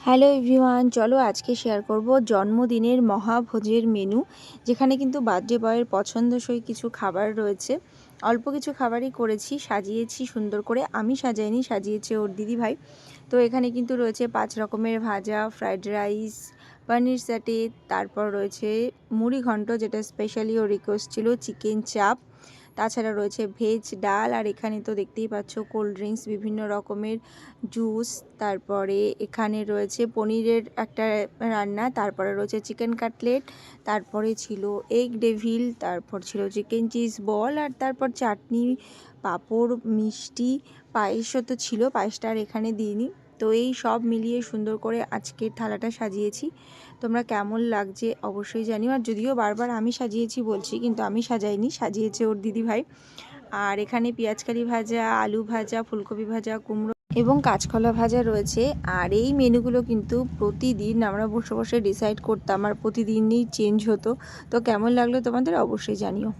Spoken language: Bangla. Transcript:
হ্যালো এভরিওয়ান, চলো আজকে শেয়ার করব জন্মদিনের মহাভোজের মেনু, যেখানে কিন্তু বার্থডে বয়ের পছন্দসই কিছু খাবার রয়েছে। অল্প কিছু খাবারই করেছি, সাজিয়েছি সুন্দর করে। আমি সাজাইনি, সাজিয়েছে ওর দিদিভাই। তো এখানে কিন্তু রয়েছে 5 রকমের ভাজা, ফ্রাইড রাইস, পনির স্যাটে, তারপর রয়েছে মুড়ি ঘন্ট, যেটা স্পেশালি ওর রিকোয়েস্ট ছিল, চিকেন চাপ, তাছাড়া রয়েছে ভেজ ডাল, আর এখানে তো দেখতেই পাচ্ছ কোল্ড ড্রিঙ্কস, বিভিন্ন রকমের জুস। তারপরে এখানে রয়েছে পনিরের একটা রান্না, তারপরে রয়েছে চিকেন কাটলেট, তারপরে ছিল এগ ডেভিল, তারপর ছিল চিকেন চিজ বল, আর তারপর চাটনি, পাঁপড়, মিষ্টি, পায়েসও তো ছিল, পায়েসটা আর এখানে দিইনি। তো এই সব মিলিয়ে সুন্দর করে আজকের থালাটা সাজিয়েছি। তোমরা কেমন লাগছে অবশ্যই জানিও। আর যদিও বারবার আমি সাজিয়েছি বলছি, কিন্তু আমি সাজাইনি, সাজিয়েছে ওর দিদিভাই। আর এখানে পেঁয়াজকালি ভাজা, আলু ভাজা, ফুলকপি ভাজা, কুমড়ো এবং কাঁচকলা ভাজা রয়েছে। আর এই মেনুগুলো কিন্তু প্রতিদিন আমরা বসে বসে ডিসাইড করতাম, আর প্রতিদিনই চেঞ্জ হতো। তো কেমন লাগলো তোমাদের অবশ্যই জানিও।